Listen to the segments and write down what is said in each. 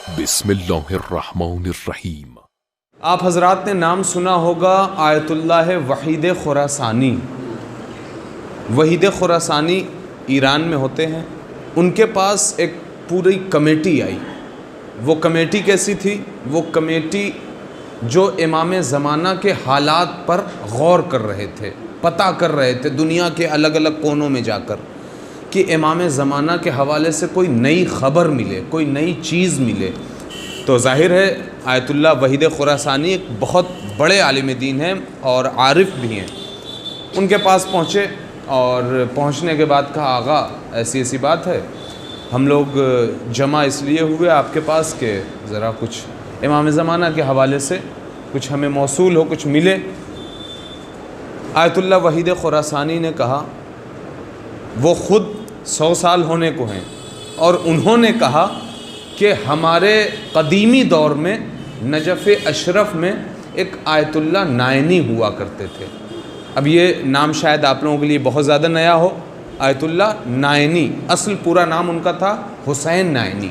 بسم اللہ الرحمن الرحیم۔ آپ حضرات نے نام سنا ہوگا آیت اللہ وحید خراسانی۔ وحید خراسانی ایران میں ہوتے ہیں۔ ان کے پاس ایک پوری کمیٹی آئی۔ وہ کمیٹی کیسی تھی؟ وہ کمیٹی جو امام زمانہ کے حالات پر غور کر رہے تھے، پتہ کر رہے تھے دنیا کے الگ الگ کونوں میں جا کر کہ امام زمانہ کے حوالے سے کوئی نئی خبر ملے، کوئی نئی چیز ملے۔ تو ظاہر ہے آیت اللہ وحید خراسانی ایک بہت بڑے عالم دین ہیں اور عارف بھی ہیں۔ ان کے پاس پہنچے اور پہنچنے کے بعد کہا آغا ایسی ایسی بات ہے، ہم لوگ جمع اس لیے ہوئے آپ کے پاس کہ ذرا کچھ امام زمانہ کے حوالے سے کچھ ہمیں موصول ہو، کچھ ملے۔ آیت اللہ وحید خراسانی نے کہا وہ خود 100 سال ہونے کو ہیں اور انہوں نے کہا کہ ہمارے قدیمی دور میں نجف اشرف میں ایک آیت اللہ نائنی ہوا کرتے تھے۔ اب یہ نام شاید آپ لوگوں کے لیے بہت زیادہ نیا ہو۔ آیت اللہ نائنی، اصل پورا نام ان کا تھا حسین نائنی۔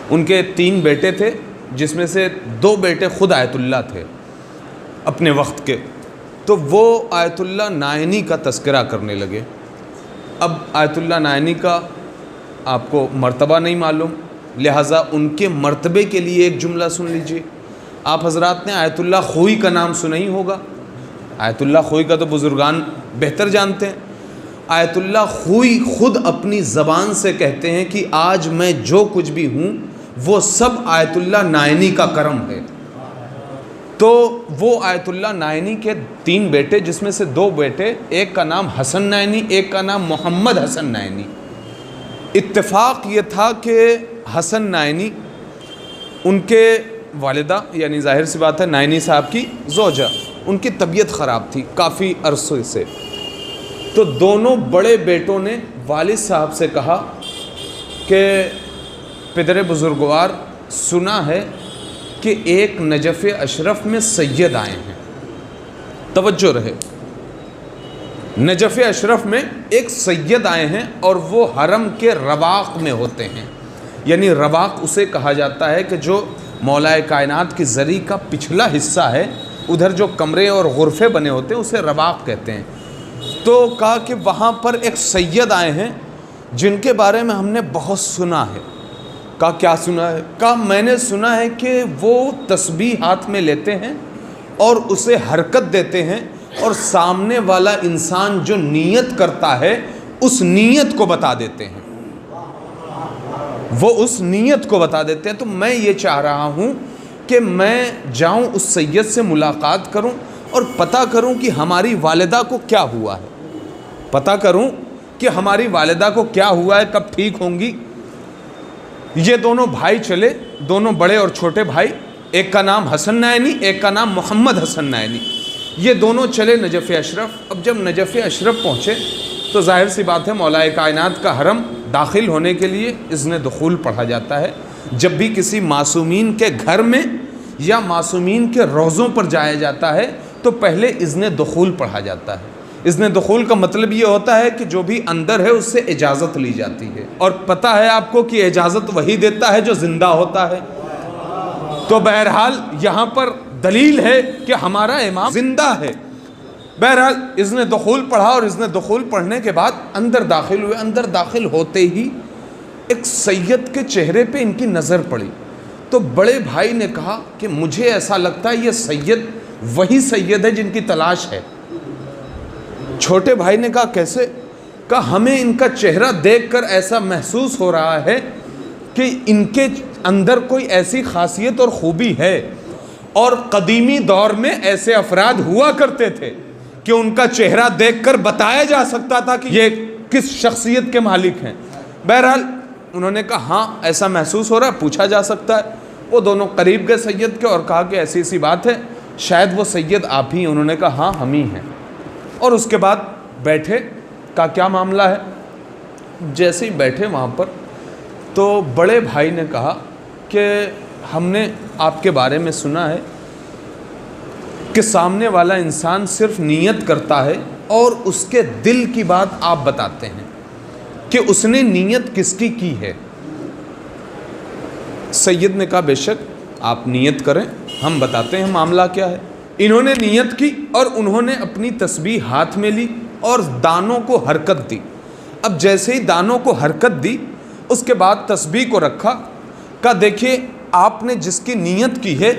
ان کے 3 بیٹے تھے، جس میں سے 2 بیٹے خود آیت اللہ تھے اپنے وقت کے۔ تو وہ آیت اللہ نائنی کا تذکرہ کرنے لگے۔ اب آیت اللہ نائنی کا آپ کو مرتبہ نہیں معلوم، لہٰذا ان کے مرتبے کے لیے ایک جملہ سن لیجئے۔ آپ حضرات نے آیت اللہ خوئی کا نام سنا ہی ہوگا۔ آیت اللہ خوئی کا تو بزرگان بہتر جانتے ہیں۔ آیت اللہ خوئی خود اپنی زبان سے کہتے ہیں کہ آج میں جو کچھ بھی ہوں وہ سب آیت اللہ نائنی کا کرم ہے۔ تو وہ آیت اللہ نائنی کے 3 بیٹے، جس میں سے 2 بیٹے، ایک کا نام حسن نائنی، ایک کا نام محمد حسن نائنی۔ اتفاق یہ تھا کہ حسن نائنی ان کے والدہ، یعنی ظاہر سی بات ہے نائنی صاحب کی زوجہ، ان کی طبیعت خراب تھی کافی عرصے سے۔ تو دونوں بڑے بیٹوں نے والد صاحب سے کہا کہ پدر بزرگوار، سنا ہے کہ ایک نجف اشرف میں سید آئے ہیں۔ توجہ رہے، نجف اشرف میں ایک سید آئے ہیں اور وہ حرم کے رواق میں ہوتے ہیں۔ یعنی رواق اسے کہا جاتا ہے کہ جو مولا کائنات کی زری کا پچھلا حصہ ہے، ادھر جو کمرے اور غرفے بنے ہوتے ہیں اسے رواق کہتے ہیں۔ تو کہا کہ وہاں پر ایک سید آئے ہیں جن کے بارے میں ہم نے بہت سنا ہے۔ کہا کیا سنا ہے؟ کہا میں نے سنا ہے کہ وہ تسبیح ہاتھ میں لیتے ہیں اور اسے حرکت دیتے ہیں اور سامنے والا انسان جو نیت کرتا ہے اس نیت کو بتا دیتے ہیں، وہ اس نیت کو بتا دیتے ہیں۔ تو میں یہ چاہ رہا ہوں کہ میں جاؤں اس سید سے ملاقات کروں اور پتہ کروں کہ ہماری والدہ کو کیا ہوا ہے، پتہ کروں کہ ہماری والدہ کو کیا ہوا ہے، کب ٹھیک ہوں گی۔ یہ دونوں بھائی چلے، دونوں بڑے اور چھوٹے بھائی، ایک کا نام حسن نائنی، ایک کا نام محمد حسن نائنی۔ یہ دونوں چلے نجف اشرف۔ اب جب نجف اشرف پہنچے تو ظاہر سی بات ہے مولا کائنات کا حرم داخل ہونے کے لیے اذن دخول پڑھا جاتا ہے۔ جب بھی کسی معصومین کے گھر میں یا معصومین کے روضوں پر جایا جاتا ہے تو پہلے اذن دخول پڑھا جاتا ہے۔ اذن دخول کا مطلب یہ ہوتا ہے کہ جو بھی اندر ہے اس سے اجازت لی جاتی ہے، اور پتہ ہے آپ کو کہ اجازت وہی دیتا ہے جو زندہ ہوتا ہے۔ تو بہرحال یہاں پر دلیل ہے کہ ہمارا امام زندہ ہے۔ بہرحال اذن دخول پڑھا اور اذن دخول پڑھنے کے بعد اندر داخل ہوئے۔ اندر داخل ہوتے ہی ایک سید کے چہرے پہ ان کی نظر پڑی۔ تو بڑے بھائی نے کہا کہ مجھے ایسا لگتا ہے یہ سید وہی سید ہے جن کی تلاش ہے۔ چھوٹے بھائی نے کہا کیسے؟ کہا ہمیں ان کا چہرہ دیکھ کر ایسا محسوس ہو رہا ہے کہ ان کے اندر کوئی ایسی خاصیت اور خوبی ہے، اور قدیمی دور میں ایسے افراد ہوا کرتے تھے کہ ان کا چہرہ دیکھ کر بتایا جا سکتا تھا کہ یہ کس شخصیت کے مالک ہیں۔ بہرحال انہوں نے کہا ہاں ایسا محسوس ہو رہا ہے، پوچھا جا سکتا ہے۔ وہ دونوں قریب گئے سید کے اور کہا کہ ایسی ایسی بات ہے، شاید وہ سید آپ ہی ہیں۔ انہوں نے کہا ہاں ہم ہی ہیں۔ اور اس کے بعد بیٹھے، کہا کیا معاملہ ہے؟ جیسے ہی بیٹھے وہاں پر تو بڑے بھائی نے کہا کہ ہم نے آپ کے بارے میں سنا ہے کہ سامنے والا انسان صرف نیت کرتا ہے اور اس کے دل کی بات آپ بتاتے ہیں کہ اس نے نیت کس کی ہے۔ سید نے کہا بے شک آپ نیت کریں، ہم بتاتے ہیں معاملہ کیا ہے۔ انہوں نے نیت کی اور انہوں نے اپنی تسبیح ہاتھ میں لی اور دانوں کو حرکت دی۔ اب جیسے ہی دانوں کو حرکت دی اس کے بعد تسبیح کو رکھا، کہا دیکھیے آپ نے جس کی نیت کی ہے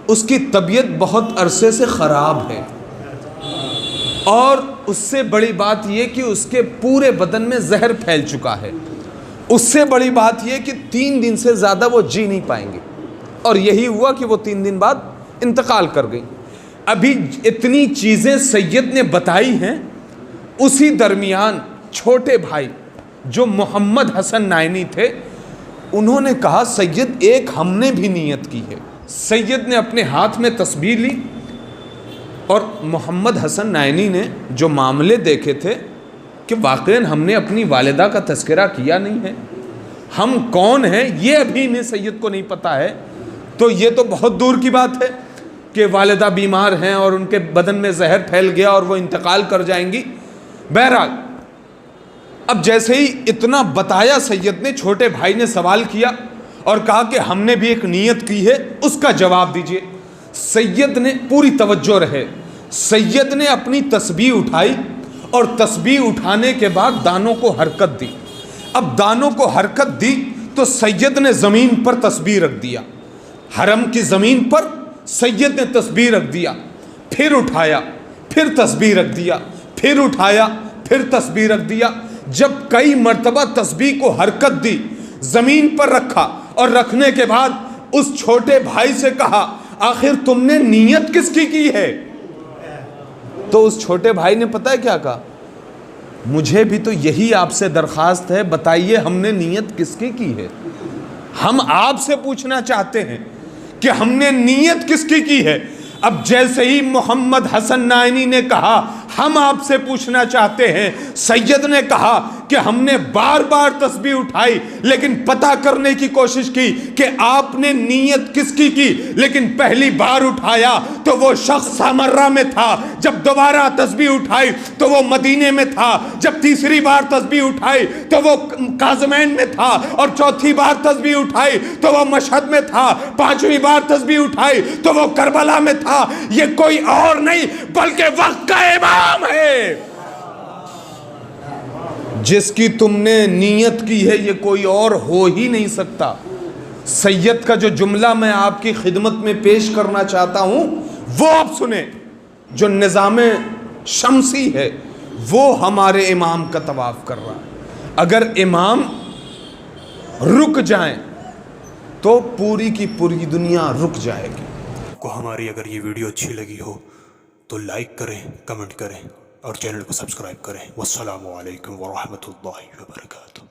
اس کی طبیعت بہت عرصے سے خراب ہے، اور اس سے بڑی بات یہ کہ اس کے پورے بدن میں زہر پھیل چکا ہے، اس سے بڑی بات یہ کہ 3 دن سے زیادہ وہ جی نہیں پائیں گے، اور یہی ہوا کہ وہ 3 دن بعد انتقال کر گئی۔ ابھی اتنی چیزیں سید نے بتائی ہیں، اسی درمیان چھوٹے بھائی جو محمد حسن نائینی تھے انہوں نے کہا سید ایک ہم نے بھی نیت کی ہے۔ سید نے اپنے ہاتھ میں تسبیح لی اور محمد حسن نائینی نے جو معاملے دیکھے تھے کہ واقعاً ہم نے اپنی والدہ کا تذکرہ کیا نہیں ہے، ہم کون ہیں یہ ابھی انہیں سید کو نہیں پتا ہے، تو یہ تو بہت دور کی بات ہے کہ والدہ بیمار ہیں اور ان کے بدن میں زہر پھیل گیا اور وہ انتقال کر جائیں گی۔ بہرحال اب جیسے ہی اتنا بتایا سید نے، چھوٹے بھائی نے سوال کیا اور کہا کہ ہم نے بھی ایک نیت کی ہے، اس کا جواب دیجئے۔ سید نے پوری توجہ رہے، سید نے اپنی تسبیح اٹھائی اور تسبیح اٹھانے کے بعد دانوں کو حرکت دی۔ اب دانوں کو حرکت دی تو سید نے زمین پر تسبیح رکھ دیا، حرم کی زمین پر سید نے تسبیح رکھ دیا، پھر اٹھایا، پھر تسبیح رکھ دیا، پھر اٹھایا، پھر تسبیح رکھ دیا۔ جب کئی مرتبہ تسبیح کو حرکت دی، زمین پر رکھا اور رکھنے کے بعد اس چھوٹے بھائی سے کہا آخر تم نے نیت کس کی ہے؟ تو اس چھوٹے بھائی نے پتہ ہے کیا کہا؟ مجھے بھی تو یہی آپ سے درخواست ہے، بتائیے ہم نے نیت کس کی ہے؟ ہم آپ سے پوچھنا چاہتے ہیں کہ ہم نے نیت کس کی ہے۔ اب جیسے ہی محمد حسن نائینی نے کہا ہم آپ سے پوچھنا چاہتے ہیں، سید نے کہا کہ ہم نے بار بار تسبیح اٹھائی لیکن پتہ کرنے کی کوشش کی کہ آپ نے نیت کس کی، لیکن پہلی بار اٹھایا تو وہ شخص سامرہ میں تھا، جب دوبارہ تسبیح اٹھائی تو وہ مدینے میں تھا، جب تیسری بار تسبیح اٹھائی تو وہ کاظمین میں تھا، اور چوتھی بار تسبیح اٹھائی تو وہ مشہد میں تھا، 5ویں بار تسبیح اٹھائی تو وہ کربلا میں تھا۔ یہ کوئی اور نہیں بلکہ وقت کا امام ہے، جس کی تم نے نیت کی ہے، یہ کوئی اور ہو ہی نہیں سکتا۔ سید کا جو جملہ میں آپ کی خدمت میں پیش کرنا چاہتا ہوں وہ آپ سنیں، جو نظام شمسی ہے وہ ہمارے امام کا طواف کر رہا ہے۔ اگر امام رک جائیں تو پوری کی پوری دنیا رک جائے گی۔ کو ہماری اگر یہ ویڈیو اچھی لگی ہو تو لائک کریں، کمنٹ کریں اور چینل کو سبسکرائب کریں۔ والسلام علیکم ورحمۃ اللہ وبرکاتہ۔